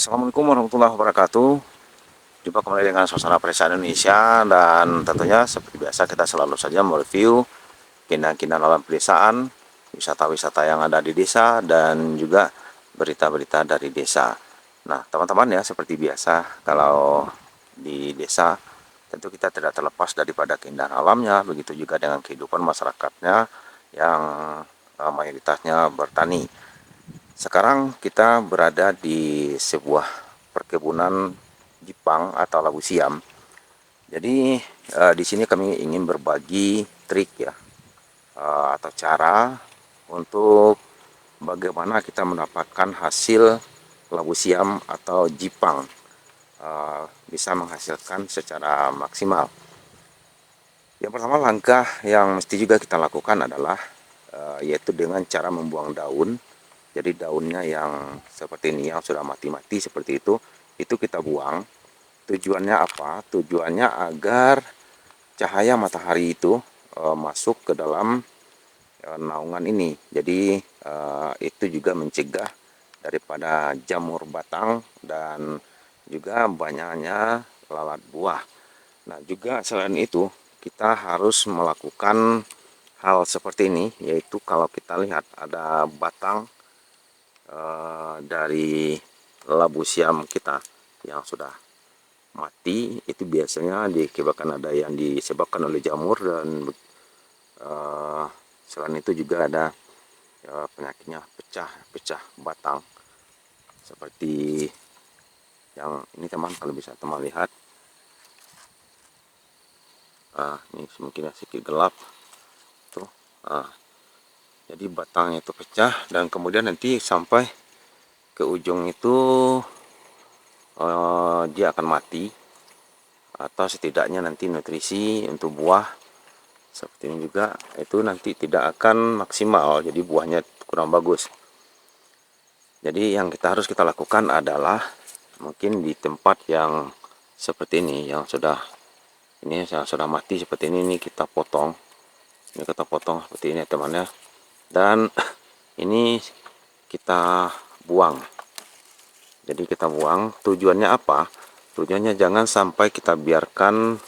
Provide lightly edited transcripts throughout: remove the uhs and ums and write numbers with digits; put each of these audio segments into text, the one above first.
Assalamualaikum warahmatullahi wabarakatuh. Jumpa kembali dengan Suasana Pedesaan Indonesia, dan tentunya seperti biasa kita selalu saja mereview keindahan-keindahan alam pedesaan, wisata-wisata yang ada di desa, dan juga berita-berita dari desa. Nah, teman-teman, ya, seperti biasa kalau di desa tentu kita tidak terlepas daripada keindahan alamnya, begitu juga dengan kehidupan masyarakatnya yang mayoritasnya bertani. Sekarang kita berada di sebuah perkebunan Jepang atau labu siam. Jadi di sini kami ingin berbagi trik, ya, atau cara untuk bagaimana kita mendapatkan hasil labu siam atau Jepang bisa menghasilkan secara maksimal. Yang pertama, langkah yang mesti juga kita lakukan adalah yaitu dengan cara membuang daun. Jadi daunnya yang seperti ini, yang sudah mati-mati seperti itu kita buang. Tujuannya apa? Tujuannya agar cahaya matahari itu masuk ke dalam naungan ini. Jadi itu juga mencegah daripada jamur batang dan juga banyaknya lalat buah. Nah, juga selain itu kita harus melakukan hal seperti ini, yaitu kalau kita lihat ada batang dari labu siam kita yang sudah mati, itu biasanya disebabkan ada yang disebabkan oleh jamur, dan selain itu juga ada penyakitnya pecah batang seperti yang ini, teman, kalau bisa teman lihat. Ini mungkin sedikit gelap tuh. Jadi batangnya itu pecah, dan kemudian nanti sampai ke ujung itu dia akan mati, atau setidaknya nanti nutrisi untuk buah seperti ini juga itu nanti tidak akan maksimal, jadi buahnya kurang bagus. Jadi yang kita lakukan adalah mungkin di tempat yang seperti ini, yang sudah mati seperti ini kita potong. Ini kita potong seperti ini, teman, ya. Dan ini kita buang. Jadi kita buang, tujuannya apa? Tujuannya jangan sampai kita biarkan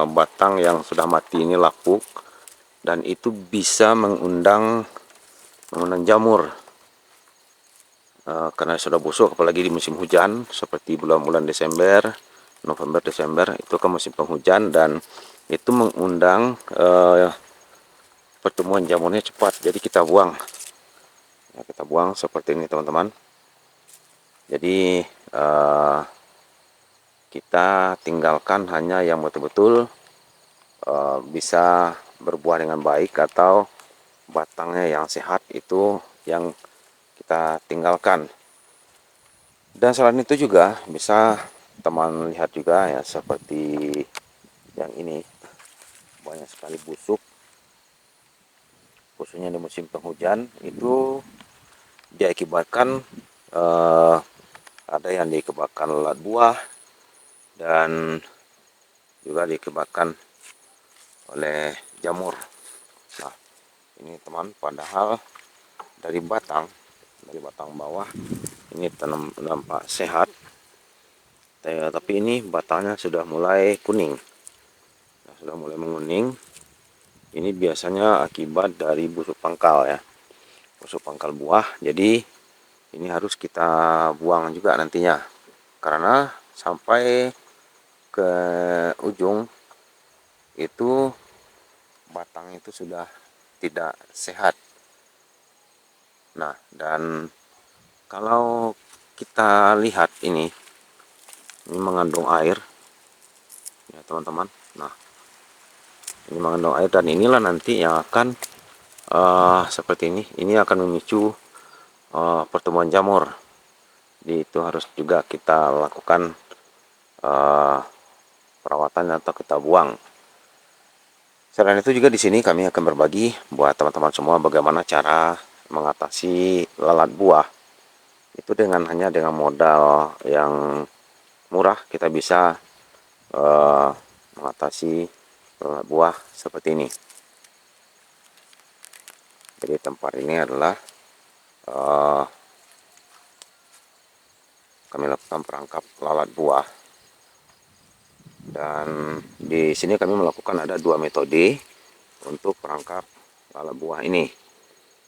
batang yang sudah mati ini lapuk, dan itu bisa mengundang jamur. Karena sudah busuk, apalagi di musim hujan seperti bulan-bulan Desember, November, Desember, itu kan musim penghujan, dan itu mengundang pertumbuhan jamurnya cepat. Jadi kita buang. Nah, kita buang seperti ini, teman-teman. Jadi kita tinggalkan hanya yang betul-betul bisa berbuah dengan baik, atau batangnya yang sehat, itu yang kita tinggalkan. Dan selain itu juga bisa teman lihat juga, ya, seperti yang ini banyak sekali busuk, khususnya di musim penghujan. Itu diakibatkan ada yang diakibatkan lalat buah, dan juga diakibatkan oleh jamur. Nah, ini, teman, padahal dari batang bawah ini nampak sehat, tapi ini batangnya sudah mulai kuning. Nah, sudah mulai menguning. Ini biasanya akibat dari busuk pangkal, ya, busuk pangkal buah. Jadi ini harus kita buang juga nantinya, karena sampai ke ujung itu batang itu sudah tidak sehat. Nah, dan kalau kita lihat ini mengandung air, ya, teman-teman. Nah, ini mengandung air, dan inilah nanti yang akan seperti ini akan memicu pertumbuhan jamur. Jadi itu harus juga kita lakukan perawatan atau kita buang. Selain itu juga di sini kami akan berbagi buat teman-teman semua bagaimana cara mengatasi lalat buah. Itu hanya dengan modal yang murah kita bisa mengatasi lalat buah seperti ini. Jadi tempat ini adalah kami lakukan perangkap lalat buah. Dan di sini kami melakukan ada 2 metode untuk perangkap lalat buah ini.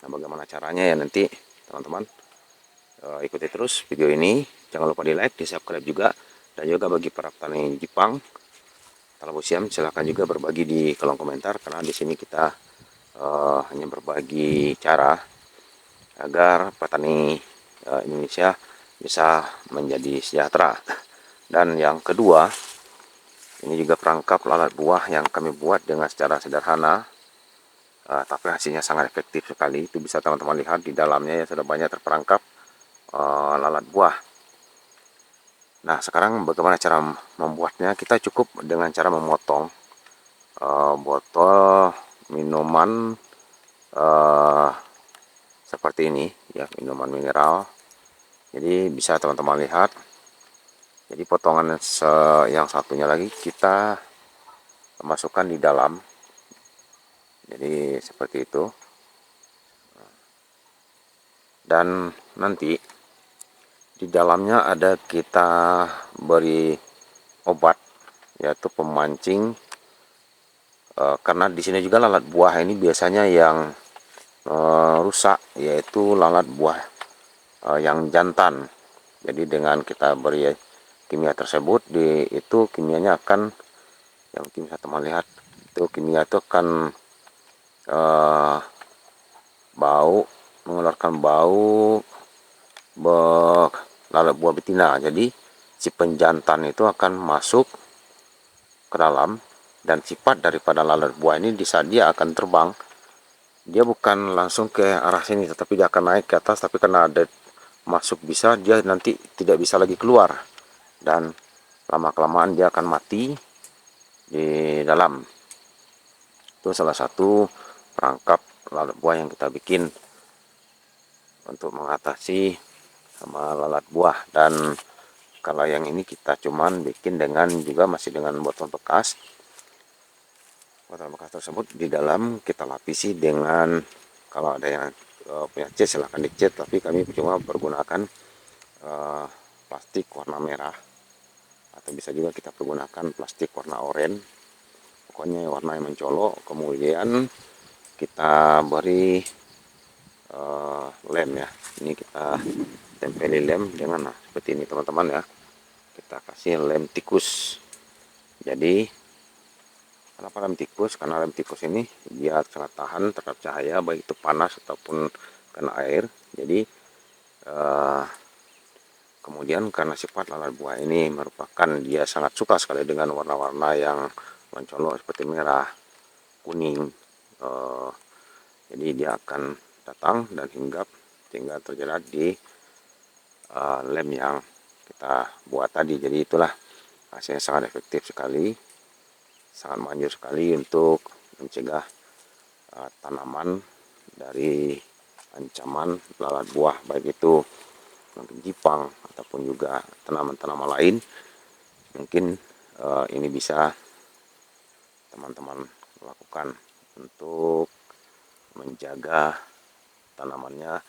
Nah, bagaimana caranya ya nanti teman-teman ikuti terus video ini. Jangan lupa di like, di subscribe juga. Dan juga bagi para petani Jepang, Talabusiam, silahkan juga berbagi di kolom komentar, karena di sini kita hanya berbagi cara agar petani Indonesia bisa menjadi sejahtera. Dan yang kedua, ini juga perangkap lalat buah yang kami buat dengan secara sederhana, tapi hasilnya sangat efektif sekali. Itu bisa teman-teman lihat di dalamnya ya, sudah banyak terperangkap lalat buah. Nah, sekarang bagaimana cara membuatnya? Kita cukup dengan cara memotong botol minuman seperti ini ya, minuman mineral. Jadi bisa teman-teman lihat. Jadi potongan yang satunya lagi kita masukkan di dalam. Jadi seperti itu. Dan nanti di dalamnya ada kita beri obat, yaitu pemancing, karena di sini juga lalat buah ini biasanya yang rusak, yaitu lalat buah yang jantan. Jadi dengan kita beri kimia tersebut, itu kimianya akan, yang mungkin bisa teman lihat, itu kimia itu akan bau, mengeluarkan bau lalat buah betina. Jadi si penjantan itu akan masuk ke dalam, dan sifat daripada lalat buah ini di saat dia akan terbang, dia bukan langsung ke arah sini, tetapi dia akan naik ke atas. Tapi karena ada masuk bisa, dia nanti tidak bisa lagi keluar, dan lama-kelamaan dia akan mati di dalam. Itu salah satu perangkap lalat buah yang kita bikin untuk mengatasi sama lalat buah. Dan kalau yang ini kita cuman bikin dengan juga masih dengan botol bekas. Botol bekas tersebut di dalam kita lapisi dengan, kalau ada yang punya cat silahkan dicat, tapi kami cuma pergunakan plastik warna merah, atau bisa juga kita pergunakan plastik warna oranye, pokoknya warna yang mencolok. Kemudian kita beri lem ya, ini kita tempeli lem dengan seperti ini teman-teman ya, kita kasih lem tikus. Jadi kenapa lem tikus? Karena lem tikus ini dia sangat tahan terhadap cahaya, baik itu panas ataupun kena air. Jadi kemudian karena sifat lalat buah ini merupakan dia sangat suka sekali dengan warna-warna yang mencolok seperti merah, kuning, jadi dia akan datang dan hinggap tinggal terjerat di lem yang kita buat tadi. Jadi itulah hasilnya sangat efektif sekali, sangat manjur sekali untuk mencegah tanaman dari ancaman lalat buah, baik itu mungkin Jepang ataupun juga tanaman-tanaman lain. Mungkin ini bisa teman-teman lakukan untuk menjaga tanamannya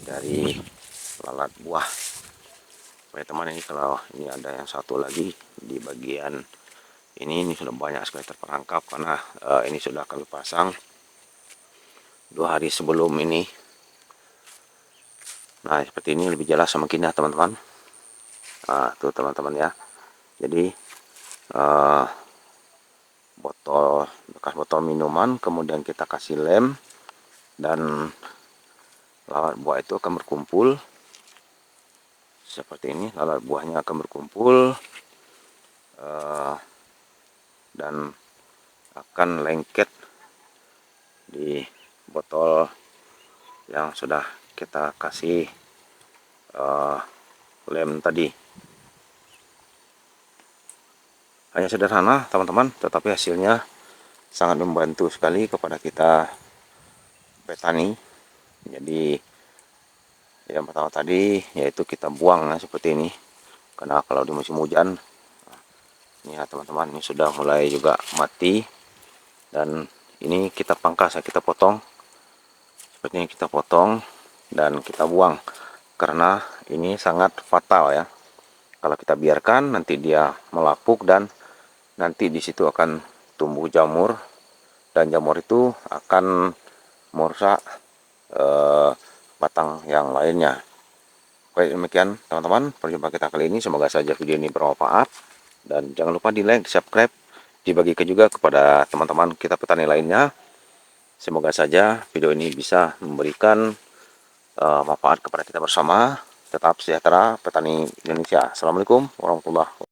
dari lalat buah. Oke teman, ini kalau ini ada yang satu lagi di bagian ini sudah banyak sekali terperangkap, karena ini sudah kami pasang 2 hari sebelum ini. Nah seperti ini lebih jelas semakin ya teman-teman. Nah tuh teman-teman ya, jadi bekas botol minuman, kemudian kita kasih lem, dan lalat buah itu akan berkumpul seperti ini. Lalat buahnya akan berkumpul dan akan lengket di botol yang sudah kita kasih lem tadi. Hanya sederhana teman-teman, tetapi hasilnya sangat membantu sekali kepada kita petani. Jadi yang pertama tadi yaitu kita buang seperti ini, karena kalau di musim hujan ini ya teman-teman, ini sudah mulai juga mati. Dan ini kita pangkas ya, kita potong seperti ini, kita potong dan kita buang. karena ini sangat fatal ya. Kalau kita biarkan nanti dia melapuk dan nanti di situ akan tumbuh jamur, dan jamur itu akan merusak batang yang lainnya. Baik, demikian teman-teman perjumpaan kita kali ini. Semoga saja video ini bermanfaat, dan jangan lupa di like, di subscribe, dibagikan juga kepada teman-teman kita petani lainnya. Semoga saja video ini bisa memberikan manfaat kepada kita bersama. Tetap sejahtera petani Indonesia. Assalamualaikum warahmatullahi wabarakatuh.